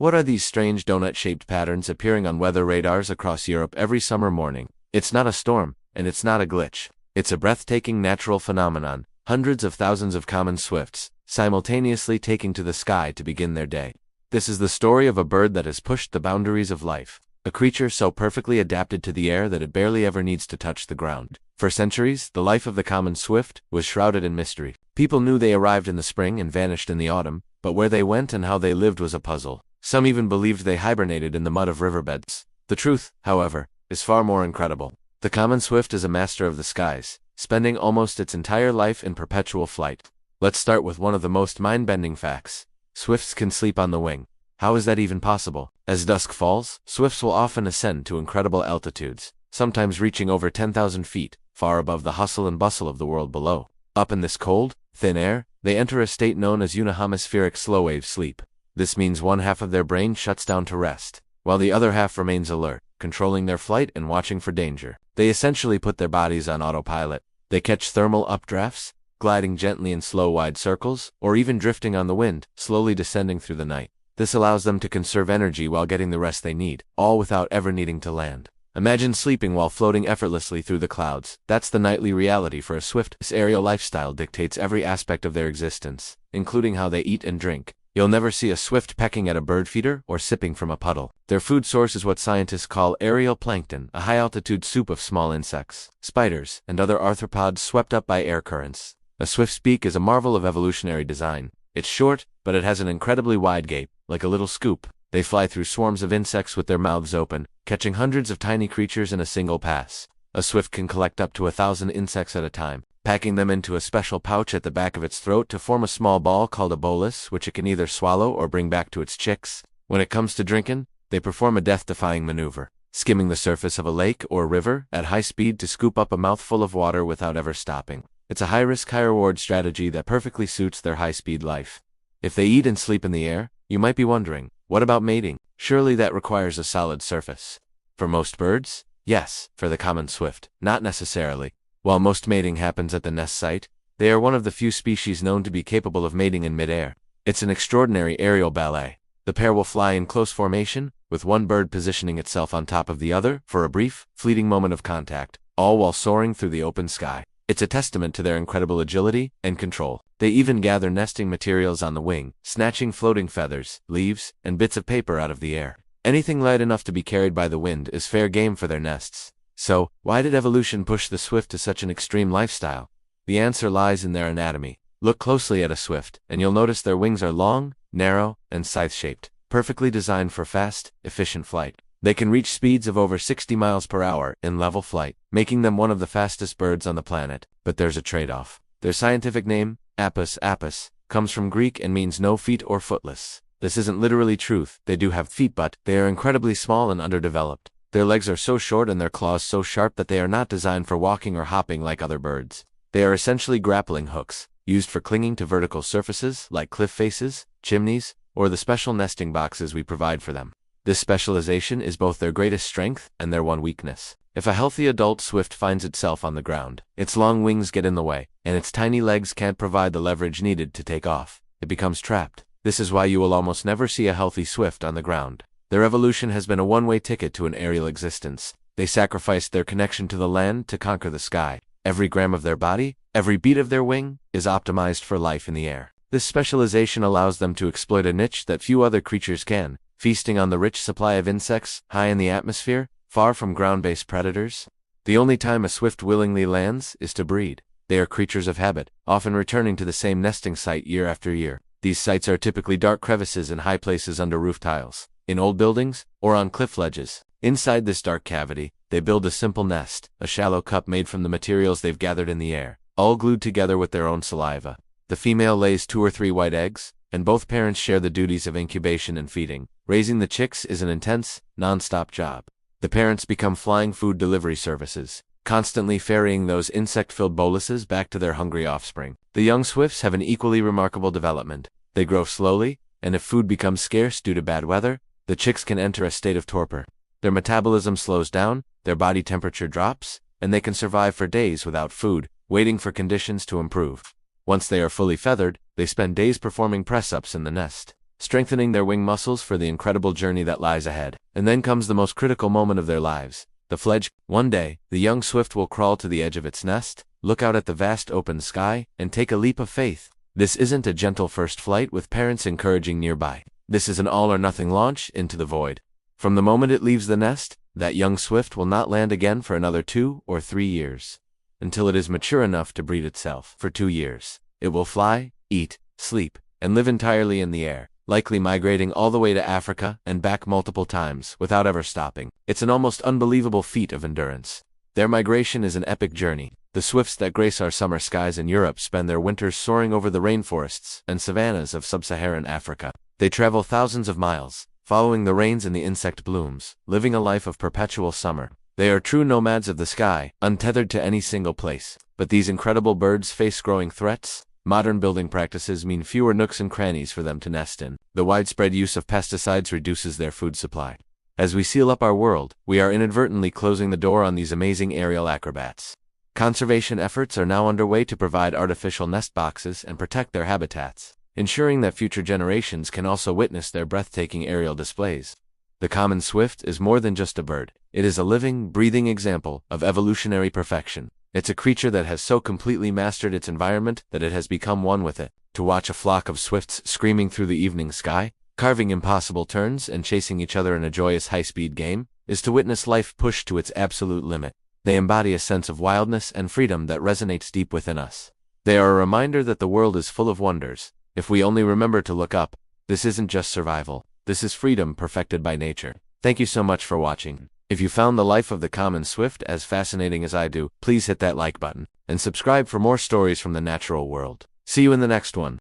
What are these strange donut-shaped patterns appearing on weather radars across Europe every summer morning? It's not a storm, and it's not a glitch. It's a breathtaking natural phenomenon, hundreds of thousands of common swifts, simultaneously taking to the sky to begin their day. This is the story of a bird that has pushed the boundaries of life, a creature so perfectly adapted to the air that it barely ever needs to touch the ground. For centuries, the life of the common swift was shrouded in mystery. People knew they arrived in the spring and vanished in the autumn, but where they went and how they lived was a puzzle. Some even believed they hibernated in the mud of riverbeds. The truth, however, is far more incredible. The common swift is a master of the skies, spending almost its entire life in perpetual flight. Let's start with one of the most mind-bending facts. Swifts can sleep on the wing. How is that even possible? As dusk falls, swifts will often ascend to incredible altitudes, sometimes reaching over 10,000 feet, far above the hustle and bustle of the world below. Up in this cold, thin air, they enter a state known as unihemispheric slow-wave sleep. This means one half of their brain shuts down to rest, while the other half remains alert, controlling their flight and watching for danger. They essentially put their bodies on autopilot. They catch thermal updrafts, gliding gently in slow wide circles, or even drifting on the wind, slowly descending through the night. This allows them to conserve energy while getting the rest they need, all without ever needing to land. Imagine sleeping while floating effortlessly through the clouds. That's the nightly reality for a swift. This aerial lifestyle dictates every aspect of their existence, including how they eat and drink. You'll never see a swift pecking at a bird feeder or sipping from a puddle. Their food source is what scientists call aerial plankton, a high-altitude soup of small insects, spiders, and other arthropods swept up by air currents. A swift's beak is a marvel of evolutionary design. It's short, but it has an incredibly wide gape, like a little scoop. They fly through swarms of insects with their mouths open, catching hundreds of tiny creatures in a single pass. A swift can collect up to 1,000 insects at a time, packing them into a special pouch at the back of its throat to form a small ball called a bolus, which it can either swallow or bring back to its chicks. When it comes to drinking, they perform a death-defying maneuver, skimming the surface of a lake or river at high speed to scoop up a mouthful of water without ever stopping. It's a high-risk, high-reward strategy that perfectly suits their high-speed life. If they eat and sleep in the air, you might be wondering, what about mating? Surely that requires a solid surface. For most birds, yes. For the common swift, not necessarily. While most mating happens at the nest site, they are one of the few species known to be capable of mating in midair. It's an extraordinary aerial ballet. The pair will fly in close formation, with one bird positioning itself on top of the other for a brief, fleeting moment of contact, all while soaring through the open sky. It's a testament to their incredible agility and control. They even gather nesting materials on the wing, snatching floating feathers, leaves, and bits of paper out of the air. Anything light enough to be carried by the wind is fair game for their nests. So, why did evolution push the swift to such an extreme lifestyle? The answer lies in their anatomy. Look closely at a swift, and you'll notice their wings are long, narrow, and scythe-shaped, perfectly designed for fast, efficient flight. They can reach speeds of over 60 miles per hour in level flight, making them one of the fastest birds on the planet. But there's a trade-off. Their scientific name, apus, comes from Greek and means no feet or footless. This isn't literally truth. They do have feet, but they are incredibly small and underdeveloped. Their legs are so short and their claws so sharp that they are not designed for walking or hopping like other birds. They are essentially grappling hooks, used for clinging to vertical surfaces like cliff faces, chimneys, or the special nesting boxes we provide for them. This specialization is both their greatest strength and their one weakness. If a healthy adult swift finds itself on the ground, its long wings get in the way, and its tiny legs can't provide the leverage needed to take off. It becomes trapped. This is why you will almost never see a healthy swift on the ground. Their evolution has been a one-way ticket to an aerial existence. They sacrificed their connection to the land to conquer the sky. Every gram of their body, every beat of their wing, is optimized for life in the air. This specialization allows them to exploit a niche that few other creatures can, feasting on the rich supply of insects high in the atmosphere, far from ground-based predators. The only time a swift willingly lands is to breed. They are creatures of habit, often returning to the same nesting site year after year. These sites are typically dark crevices in high places under roof tiles, in old buildings, or on cliff ledges. Inside this dark cavity, they build a simple nest, a shallow cup made from the materials they've gathered in the air, all glued together with their own saliva. The female lays 2 or 3 white eggs, and both parents share the duties of incubation and feeding. Raising the chicks is an intense, non-stop job. The parents become flying food delivery services, constantly ferrying those insect-filled boluses back to their hungry offspring. The young swifts have an equally remarkable development. They grow slowly, and if food becomes scarce due to bad weather, the chicks can enter a state of torpor. Their metabolism slows down, their body temperature drops, and they can survive for days without food, waiting for conditions to improve. Once they are fully feathered, they spend days performing press-ups in the nest. strengthening their wing muscles for the incredible journey that lies ahead. And then comes the most critical moment of their lives, the fledge. One day, the young swift will crawl to the edge of its nest, look out at the vast open sky, and take a leap of faith. This isn't a gentle first flight with parents encouraging nearby. This is an all-or-nothing launch into the void. From the moment it leaves the nest, that young swift will not land again for another 2 or 3 years. Until it is mature enough to breed itself. For 2 years, it will fly, eat, sleep, and live entirely in the air, likely migrating all the way to Africa and back multiple times without ever stopping. It's an almost unbelievable feat of endurance. Their migration is an epic journey. The swifts that grace our summer skies in Europe spend their winters soaring over the rainforests and savannas of sub-Saharan Africa. They travel thousands of miles, following the rains and the insect blooms, living a life of perpetual summer. They are true nomads of the sky, untethered to any single place. But these incredible birds face growing threats. Modern building practices mean fewer nooks and crannies for them to nest in. The widespread use of pesticides reduces their food supply. As we seal up our world, we are inadvertently closing the door on these amazing aerial acrobats. Conservation efforts are now underway to provide artificial nest boxes and protect their habitats, ensuring that future generations can also witness their breathtaking aerial displays. The common swift is more than just a bird. It is a living, breathing example of evolutionary perfection. It's a creature that has so completely mastered its environment that it has become one with it. To watch a flock of swifts screaming through the evening sky, carving impossible turns and chasing each other in a joyous high-speed game, is to witness life pushed to its absolute limit. They embody a sense of wildness and freedom that resonates deep within us. They are a reminder that the world is full of wonders. If we only remember to look up, this isn't just survival. This is freedom perfected by nature. Thank you so much for watching. If you found the life of the common swift as fascinating as I do, please hit that like button and subscribe for more stories from the natural world. See you in the next one.